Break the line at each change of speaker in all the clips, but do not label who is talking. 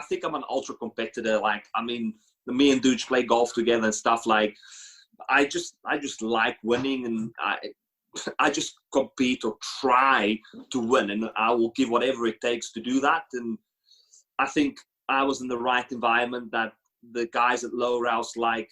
think I'm an ultra competitor. Like, I mean, me and Dooch play golf together and stuff. Like, I just like winning, and I just compete or try to win, and I will give whatever it takes to do that. And I think I was in the right environment, that the guys at Lowerhouse, like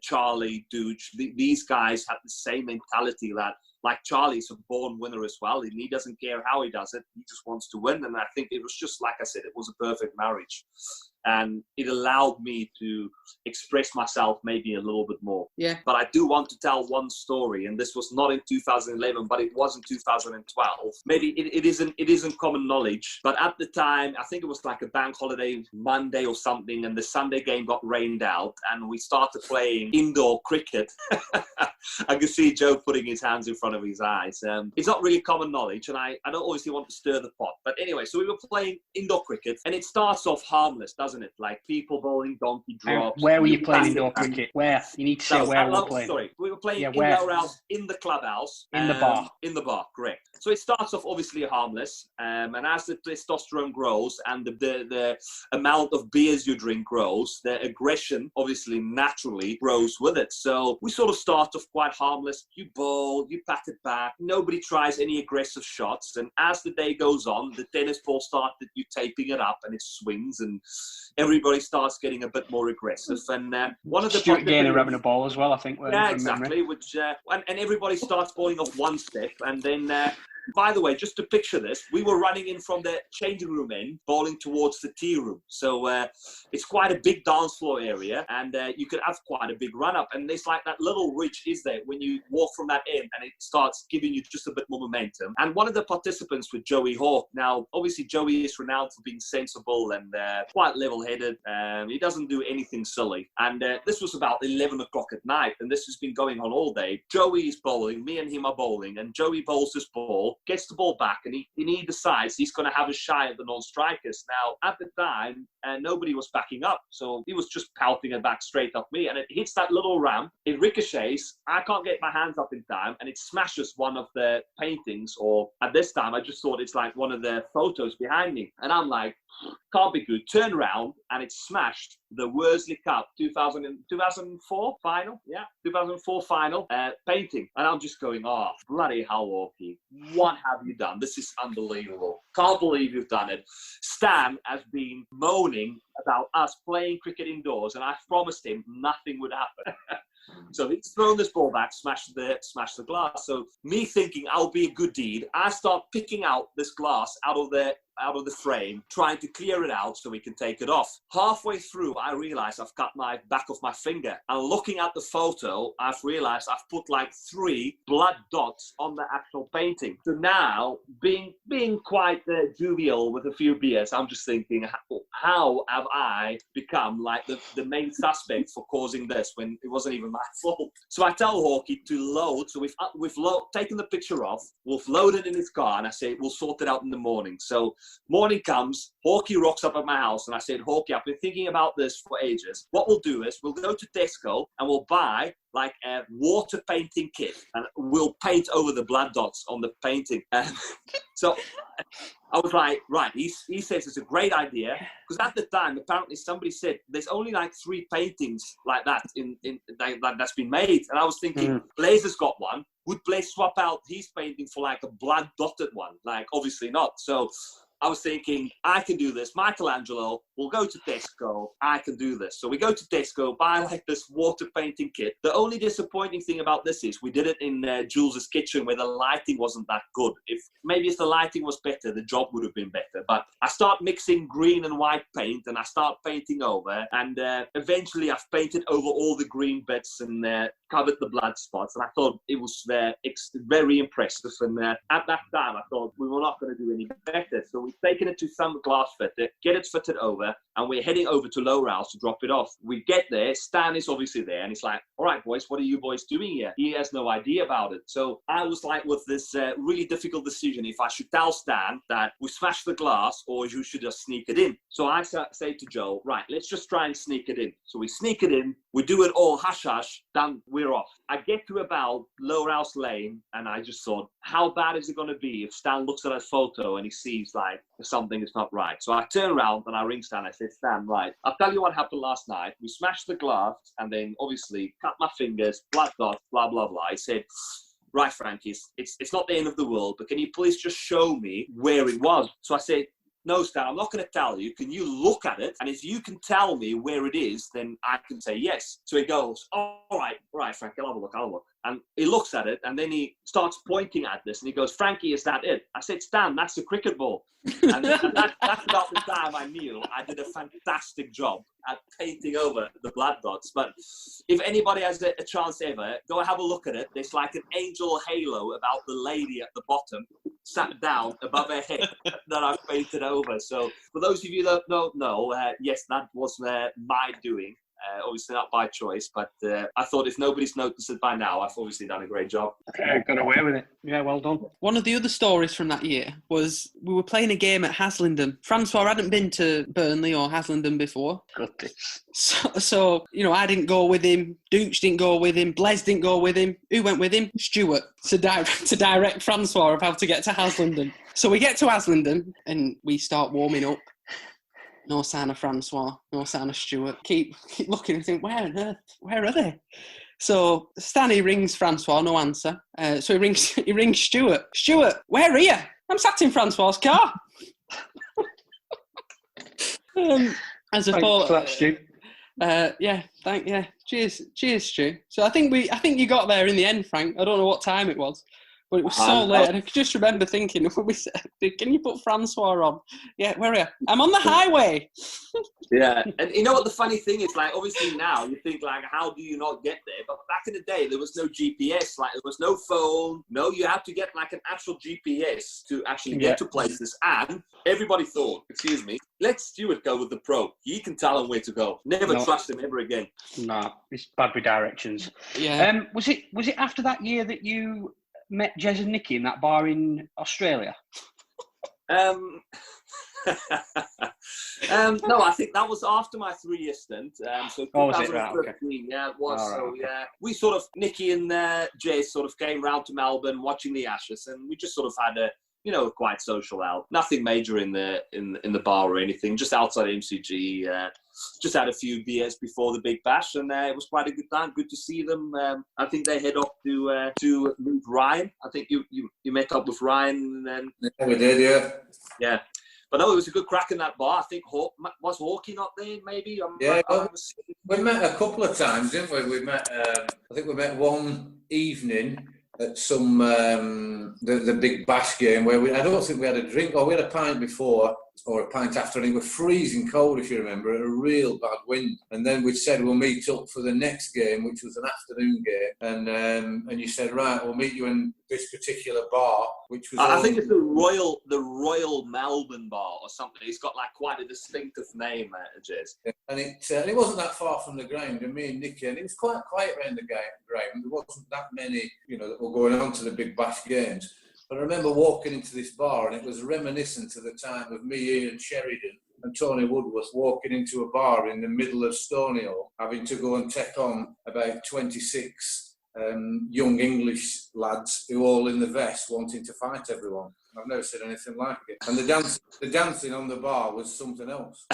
Charlie, Dooch, these guys had the same mentality, that like Charlie's a born winner as well, and he doesn't care how he does it, he just wants to win. And I think it was just, like I said, it was a perfect marriage, and it allowed me to express myself maybe a little bit more.
Yeah.
But I do want to tell one story, and this was not in 2011, but it was in 2012. Maybe it isn't common knowledge, but at the time, I think it was like a bank holiday Monday or something, and the Sunday game got rained out, and we started playing indoor cricket. I can see Joe putting his hands in front of his eyes. It's not really common knowledge, and I don't obviously want to stir the pot. But anyway, so we were playing indoor cricket, and it starts off harmless, doesn't it? Like people bowling donkey drops.
Where were you playing indoor cricket? Where? You need to say where we were playing.
Sorry, we were playing in Lowerhouse, in the clubhouse.
In the bar.
In the bar, correct. So it starts off obviously harmless, and as the testosterone grows and the amount of beers you drink grows, the aggression obviously naturally grows with it. So we sort of start off quite harmless. You bowl, you pat it back. Nobody tries any aggressive shots. And as the day goes on, the tennis ball started you taping it up, and it swings, and everybody starts getting a bit more aggressive. And one of the
Stuart Gaynor having a ball as well, I think.
Yeah, exactly. Which and everybody starts bowling off one step, and then. By the way, just to picture this, we were running in from the changing room in, bowling towards the tea room. So it's quite a big dance floor area, and you could have quite a big run up. And there's like that little ridge is there when you walk from that end, and it starts giving you just a bit more momentum. And one of the participants was Joey Hawke. Now, obviously, Joey is renowned for being sensible and quite level-headed. He doesn't do anything silly. And this was about 11 o'clock at night, and this has been going on all day. Joey is bowling, me and him are bowling, and Joey bowls this ball, gets the ball back, and he decides he's going to have a shy at the non-strikers. Now, at the time, nobody was backing up, so he was just pelting it back straight up me, and it hits that little ramp, it ricochets, I can't get my hands up in time, and it smashes one of the paintings, or at this time, I just thought it's like one of the photos behind me, and I'm like, can't be good. Turn around, and it smashed the Worsley Cup 2004 final. Yeah, 2004 final painting. And I'm just going, oh, bloody hell, Walkie. What have you done? This is unbelievable. Can't believe you've done it. Stan has been moaning about us playing cricket indoors, and I promised him nothing would happen. So he's thrown this ball back, smashed the glass. So me thinking I'll be a good deed, I start picking out this glass out of the frame, trying to clear it out so we can take it off. Halfway through, I realize I've cut my back of my finger. And looking at the photo, I've realized I've put like 3 blood dots on the actual painting. So now, being quite jovial with a few beers, I'm just thinking, how have I become like the main suspect for causing this when it wasn't even my fault? So I tell Hawkie to load. So we've taken the picture off. We've loaded in his car, and I say we'll sort it out in the morning. So morning comes, Hawkie rocks up at my house, and I said, Hawkie, I've been thinking about this for ages. What we'll do is we'll go to Tesco and we'll buy like a water painting kit, and we'll paint over the blood dots on the painting. So I was like, right, he says it's a great idea, because at the time, apparently somebody said there's only like 3 paintings like that that's been made. And I was thinking, Blazer's got one. Would Blaze swap out his painting for like a blood dotted one? Like, obviously not. So I was thinking, I can do this. Michelangelo, we'll go to Tesco. I can do this. So we go to Tesco, buy like this water painting kit. The only disappointing thing about this is we did it in Jules's kitchen, where the lighting wasn't that good. If the lighting was better, the job would have been better. But I start mixing green and white paint, and I start painting over. And eventually I've painted over all the green bits and covered the blood spots. And I thought it was very impressive. And at that time, I thought we were not going to do any better. So we've taken it to some glass fitter, get it fitted over, and we're heading over to Lowerhouse to drop it off. We get there, Stan is obviously there, and he's like, all right, boys, what are you boys doing here? He has no idea about it. So I was like with this really difficult decision, if I should tell Stan that we smashed the glass or you should just sneak it in. So I say to Joe, right, let's just try and sneak it in. So we sneak it in, we do it all hush-hush, then we're off. I get to about Lowerhouse Lane, and I just thought, how bad is it going to be if Stan looks at a photo and he sees like something is not right. So I turn around and I ring Stan. I said, Stan, right, I'll tell you what happened last night. We smashed the glass and then obviously cut my fingers, blood dots, blah, blah, blah. I said, right, Frankie, it's not the end of the world, but can you please just show me where it was? So I said, no, Stan, I'm not going to tell you. Can you look at it? And if you can tell me where it is, then I can say yes. So he goes, all right, Frankie, I'll have a look. And he looks at it, and then he starts pointing at this, and he goes, Frankie, is that it? I said, Stan, that's a cricket ball. And that's about the time I knew I did a fantastic job at painting over the blood dots. But if anybody has a chance ever, go have a look at it. There's like an angel halo about the lady at the bottom, sat down above her head that I've painted over. So for those of you that don't know, yes, that was my doing. Obviously not by choice, but I thought if nobody's noticed it by now, I've obviously done a great job.
Got away with it. Yeah, well done.
One of the other stories from that year was we were playing a game at Haslingden. Francois hadn't been to Burnley or Haslingden before.
Goodness.
So I didn't go with him. Dooch didn't go with him. Blaise didn't go with him. Who went with him? Stuart, to direct Francois of how to get to Haslingden. So we get to Haslingden and we start warming up. No sign of Francois, no sign of Stuart. Keep looking and think, where on earth? Where are they? So Stanley rings Francois, no answer. So he rings Stuart. Stuart, where are you? I'm sat in Francois' car. As a thought,
for that, Stu.
Cheers, Stu. So I think you got there in the end, Frank. I don't know what time it was. But it was so late, and I could just remember thinking, when we said, can you put Francois on? Yeah, where are you? I'm on the highway.
Yeah, and you know what the funny thing is? Like, obviously now you think, like, how do you not get there? But back in the day, there was no GPS. Like, there was no phone. No, you had to get, like, an actual GPS to actually get to places. And everybody thought, excuse me, let Stuart go with the pro. He can tell him where to go. Never trust him ever again.
No, it's bad with directions.
Yeah.
Was it after that year that you met Jez and Nicky in that bar in Australia?
No, I think that was after my 3-year stint. So 2013,
was it? Right, okay.
Yeah, it was.
Right,
so
okay.
yeah, we sort of, Nicky and Jez sort of came round to Melbourne watching the Ashes, and we just sort of had a quite social out. Nothing major in the bar or anything. Just outside MCG. Just had a few beers before the Big Bash, and it was quite a good time. Good to see them. I think they head off to meet Ryan. I think you met up with Ryan, and then
we did, yeah.
Yeah. But no, it was a good crack in that bar. I think was Hawkey not there? Maybe.
We met a couple of times, didn't we? We met. I think we met one evening at some the Big Bash game where I don't think we had a drink, or we had a pint before or a pint after, and it was freezing cold, if you remember, a real bad wind. And then we said we'll meet up for the next game, which was an afternoon game. And you said, right, we'll meet you in this particular bar, which was.
I think it's the Royal Melbourne Bar or something. It's got like quite a distinctive name, Jez.
And it wasn't that far from the ground. And me and Nicky, and it was quite quiet around the ground. There wasn't that many, that were going on to the Big Bash games. But I remember walking into this bar, and it was reminiscent of the time of me, Ian Sheridan, and Tony Woodworth walking into a bar in the middle of Stoneyall, having to go and take on about 26 young English lads who all in the vest wanting to fight everyone. I've never seen anything like it. And the dancing on the bar was something else.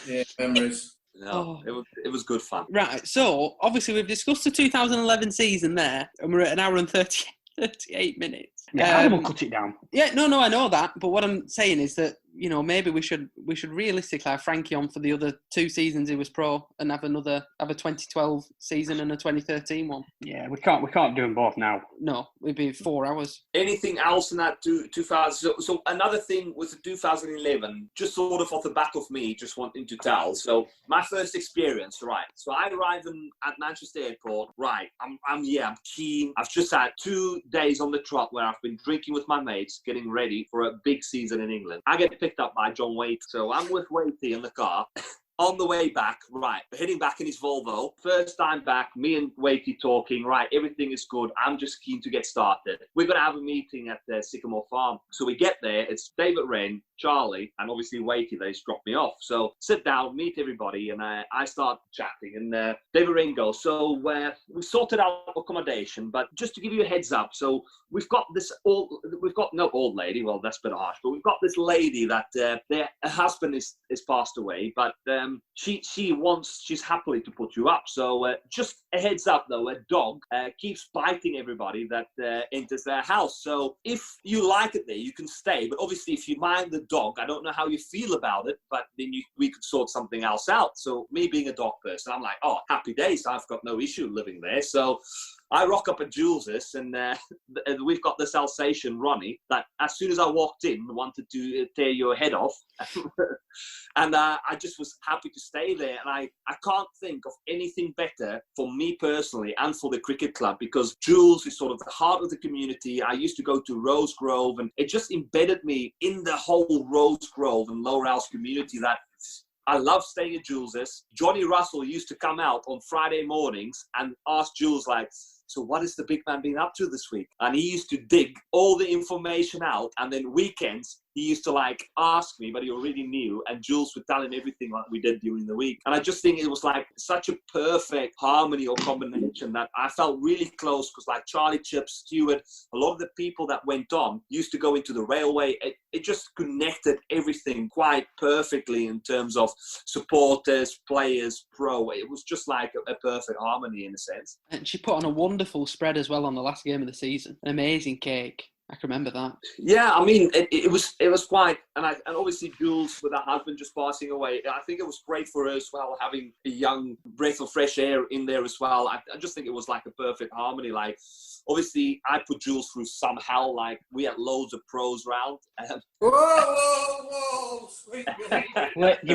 Yeah, memories.
No, it was good fun.
Right, so obviously we've discussed the 2011 season there, and we're at an hour and 38 minutes.
Yeah, I will cut it down.
Yeah, no, I know that, but what I'm saying is that maybe we should realistically have Frankie on for the other 2 seasons he was pro, and have a 2012 season and a 2013 one.
Yeah, we can't do them both now.
No, it'd be 4 hours.
Anything else in that 2000? So another thing was the 2011, just sort of off the back of me, just wanting to tell. So my first experience, right? So I arrive at Manchester Airport. Right, I'm keen. I've just had 2 days on the trot where I've been drinking with my mates, getting ready for a big season in England. I get picked up by John Waite. So I'm with Waitey in the car. on the way back, right, heading back in his Volvo, first time back, me and Wakey talking, right, everything is good. I'm just keen to get started. We're going to have a meeting at the Sycamore Farm. So we get there, it's David Wren, Charlie, and obviously Wakey, they just dropped me off. So sit down, meet everybody, and I start chatting. And David Wren goes, so we sorted out accommodation, but just to give you a heads up, so we've got no old lady, well, that's a bit harsh, but we've got this lady that her husband is passed away, but she's happily to put you up. So just a heads up though, a dog keeps biting everybody that enters their house. So if you like it there, you can stay. But obviously, if you mind the dog, I don't know how you feel about it, but then we could sort something else out. So me being a dog person, I'm like, oh, happy days. I've got no issue living there. So I rock up at Jules's, and we've got this Alsatian, Ronnie, that as soon as I walked in, wanted to tear your head off. And I just was happy to stay there. And I can't think of anything better for me personally and for the cricket club, because Jules is sort of the heart of the community. I used to go to Rose Grove, and it just embedded me in the whole Rose Grove and Lowerhouse community that I love staying at Jules's. Johnny Russell used to come out on Friday mornings and ask Jules, like, so what has the big man been up to this week? And he used to dig all the information out. And then weekends, he used to like ask me, but he already knew. And Jules would tell him everything like we did during the week. And I just think it was like such a perfect harmony or combination that I felt really close, because like Charlie, Chip, Stewart, a lot of the people that went on used to go into the railway. It just connected everything quite perfectly in terms of supporters, players, pro. It was just like a perfect harmony in a sense.
And she put on a wonderful spread as well on the last game of the season. An amazing cake. I can remember that.
Yeah, I mean, it was quite, and obviously Jules with her husband just passing away, I think it was great for her as well, having a young breath of fresh air in there as well. I just think it was like a perfect harmony. Like, obviously, I put Jules through some hell. Like, we had loads of pros round.
Whoa! Sweet.
Wait, do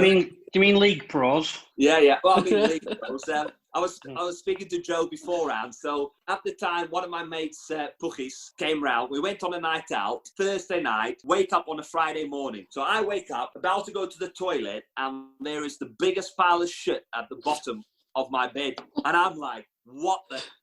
you mean league pros?
Yeah. Well, I mean, league pros. I was speaking to Joe beforehand. So at the time, one of my mates, Puchis, came round. We went on a night out, Thursday night, wake up on a Friday morning. So I wake up, about to go to the toilet, and there is the biggest pile of shit at the bottom of my bed. And I'm like,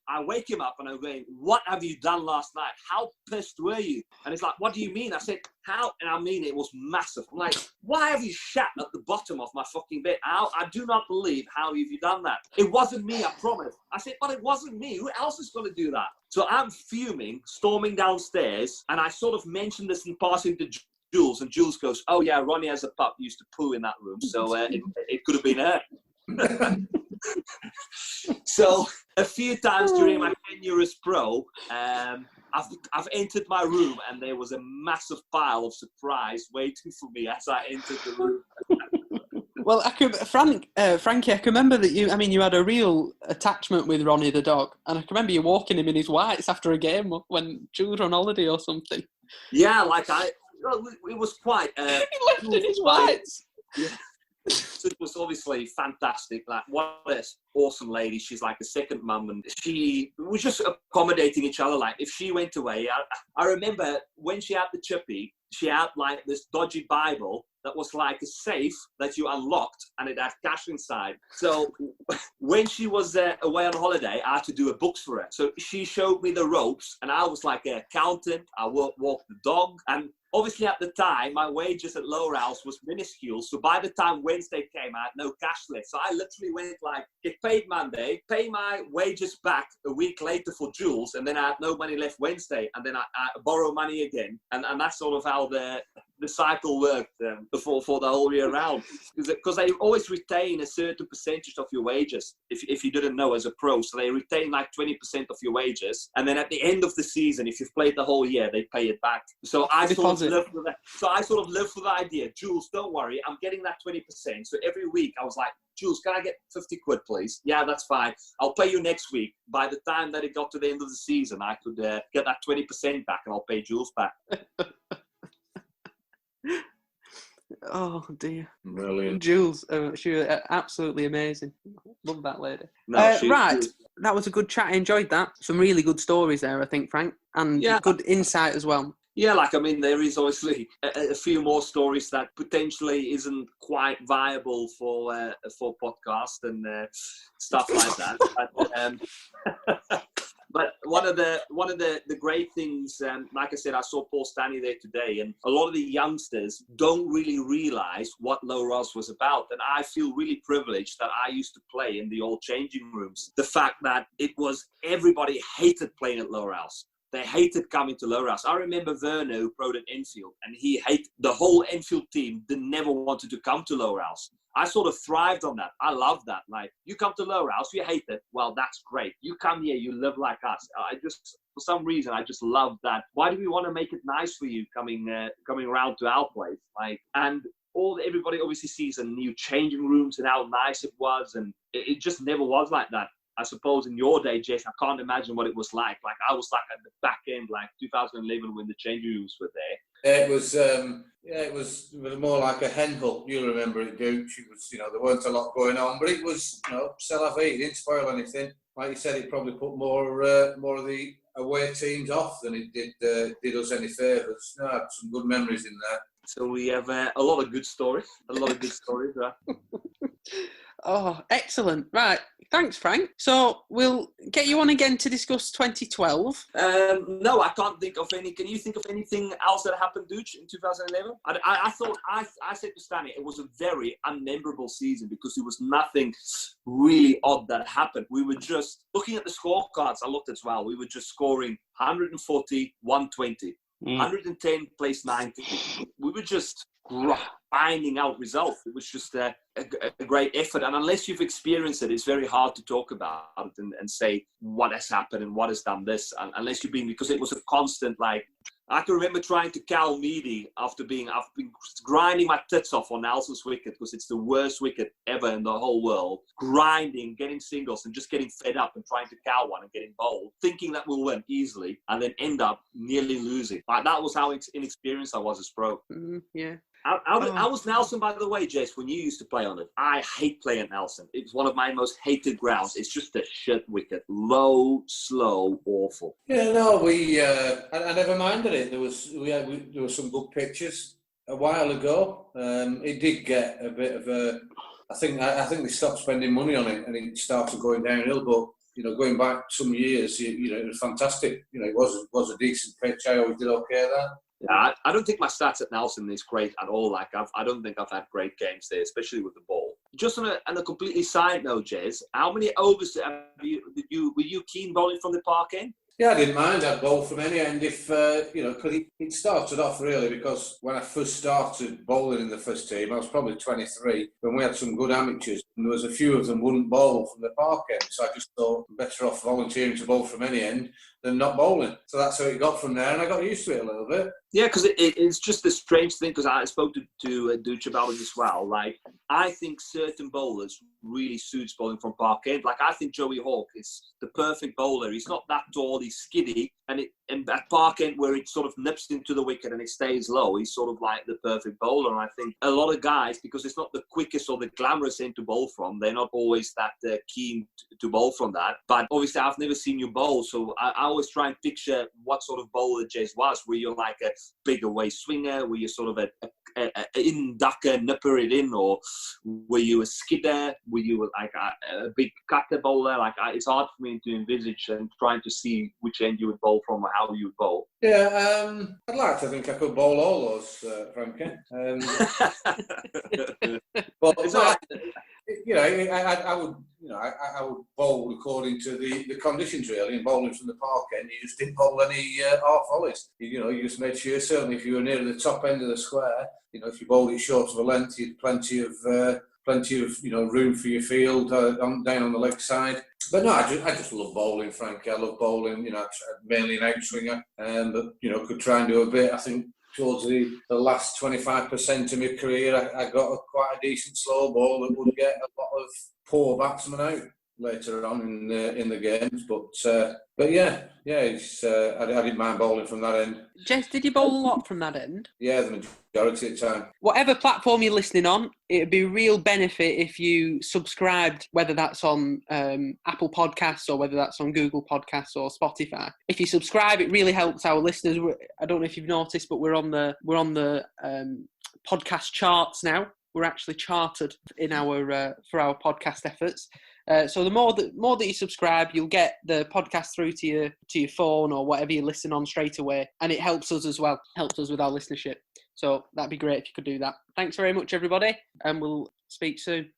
I wake him up and I'm going, what have you done last night? How pissed were you? And he's like, what do you mean? I said, how? And I mean, it was massive. I'm like, why have you shat at the bottom of my fucking bed? I do not believe how have you done that. It wasn't me, I promise. I said, but it wasn't me. Who else is going to do that? So I'm fuming, storming downstairs. And I sort of mentioned this in passing to Jules. And Jules goes, oh yeah, Ronnie has a pup, used to poo in that room. So it could have been her. So a few times during my tenure as pro, I've entered my room and there was a massive pile of surprise waiting for me as I entered the room.
Well, Frankie, I can remember that you had a real attachment with Ronnie the dog, and I can remember you walking him in his whites after a game when Jules were on holiday or something.
Yeah, it was quite.
He left in his whites.
Yeah. So it was obviously fantastic. Like, what an awesome lady. She's like a second mum, and she was just accommodating each other. Like, if she went away, I remember when she had the chippy, she had like this dodgy Bible that was like a safe that you unlocked, and it had cash inside. So when she was away on holiday, I had to do a books for her. So she showed me the ropes, and I was like an accountant. I walked the dog, and obviously at the time, my wages at Lowerhouse was minuscule. So by the time Wednesday came, I had no cash left. So I literally went like, get paid Monday, pay my wages back a week later for Jules, and then I had no money left Wednesday, and then I borrow money again. And that's sort of how the cycle worked for the whole year round. Because they always retain a certain percentage of your wages, if you didn't know, as a pro. So they retain like 20% of your wages. And then at the end of the season, if you've played the whole year, they pay it back. So I sort of lived with the idea, Jules, don't worry, I'm getting that 20%. So every week I was like, Jules, can I get 50 quid, please? Yeah, that's fine. I'll pay you next week. By the time that it got to the end of the season, I could get that 20% back, and I'll pay Jules back.
Oh dear,
Brilliant.
Jules, she was absolutely amazing. Love that lady.
No,
right, that was a good chat. I enjoyed that. Some really good stories there, I think, Frank, and good insight as well.
Yeah, like, I mean, there is obviously a few more stories that potentially isn't quite viable for podcast and stuff like that. But one of the great things, like I said, I saw Paul Stanley there today, and a lot of the youngsters don't really realise what Lowerhouse was about. And I feel really privileged that I used to play in the old changing rooms. The fact that it was, everybody hated playing at Lowerhouse. They hated coming to Lowerhouse. I remember Werner, who played at Enfield, and he hated the whole Enfield team. They never wanted to come to Lowerhouse. I sort of thrived on that. I love that. Like, you come to Lowerhouse, you hate it. Well, that's great. You come here, you live like us. For some reason, I just love that. Why do we want to make it nice for you coming around to our place? Like, and everybody obviously sees the new changing rooms and how nice it was, and it just never was like that. I suppose in your day, Jason, I can't imagine what it was like. Like, I was like at the back end, like 2011, when the changing rooms were there.
It was more like a hen hunt. You remember it, Gooch. It was, there weren't a lot going on, but it was, c'est la vie. It didn't spoil anything. Like you said, it probably put more of the away teams off than it did us any favours. No, I had some good memories in there.
So we have a lot of good stories. Right?
Oh, excellent. Right. Thanks, Frank. So we'll get you on again to discuss 2012.
No, I can't think of any. Can you think of anything else that happened, Dooch, in 2011? I thought, I said to Stanley, it was a very unmemorable season because there was nothing really odd that happened. We were just looking at the scorecards. I looked as well. We were just scoring 140, 120. 110 place 90. We were just grinding out results. It was just a great effort. And unless you've experienced it, it's very hard to talk about it and say what has happened and what has done this. Unless you've been, because it was a constant, like, I can remember trying to Cal Meady after being grinding my tits off on Nelson's wicket because it's the worst wicket ever in the whole world. Grinding, getting singles and just getting fed up and trying to cow one and getting bowled, thinking that we'll win easily and then end up nearly losing. Like, that was how inexperienced I was as pro.
Yeah.
How was Nelson, by the way, Jess, when you used to play on it? I hate playing at Nelson. It was one of my most hated grounds. It's just a shit wicket. Low, slow, awful.
Yeah, no, I never minded it. There were some good pictures a while ago. It did get a bit of a... I think they stopped spending money on it and it started going downhill, but going back some years, it was fantastic. It was a decent pitch. I always did okay there.
Yeah, I don't think my stats at Nelson is great at all. Like, I don't think I've had great games there, especially with the ball. Just on a completely side note, Jez, how many overs were you keen bowling from the park end?
Yeah, I didn't mind. I'd bowl from any end if, because it started off really because when I first started bowling in the first team, I was probably 23, when we had some good amateurs, and there was a few of them wouldn't bowl from the park end, so I just thought I'm better off volunteering to bowl from any end than not bowling. So that's how it got from there, and I got used to it a little bit. Yeah,
because it's just a strange thing, because I spoke to Dooch about it as well. Like, I think certain bowlers really suits bowling from park end. Like, I think Joey Hawke is the perfect bowler. He's not that tall, he's skiddy, and at park end where it sort of nips into the wicket and it stays low, he's sort of like the perfect bowler. And I think a lot of guys, because it's not the quickest or the glamorous end to bowl from, they're not always that keen to bowl from that. But obviously, I've never seen you bowl, so I always try and picture what sort of bowler Jez was. Were you like a big away swinger? Were you sort of a in-ducker, nipper it in? Or were you a skidder? Were you like a big cutter bowler? Like, it's hard for me to envisage and trying to see which end you would bowl from or how you would bowl.
Yeah, I'd like to think I could bowl all those, Frankie. But
it's not.
I would bowl according to the conditions really, and bowling from the park end, you just didn't bowl any half volleys. You just made sure, certainly if you were near the top end of the square, if you bowled it short of a length, you had plenty of room for your field down on the leg side. But no, I just love bowling, Frankie. I love bowling. Mainly an outswinger, but could try and do a bit. I think towards the last 25% of my career, I got quite a decent slow ball that would get a lot of poor batsmen out. later on in the games. But yeah, it's, I didn't mind bowling from that end.
Jez, did you bowl a lot from that end?
Yeah, the majority of the time.
Whatever platform you're listening on, it'd be a real benefit if you subscribed, whether that's on Apple Podcasts or whether that's on Google Podcasts or Spotify. If you subscribe, it really helps our listeners. I don't know if you've noticed, but we're on the podcast charts now. We're actually charted in our for our podcast efforts. So the more that you subscribe, you'll get the podcast through to your phone or whatever you listen on straight away, and it helps us as well. Helps us with our listenership. So that'd be great if you could do that. Thanks very much, everybody, and we'll speak soon.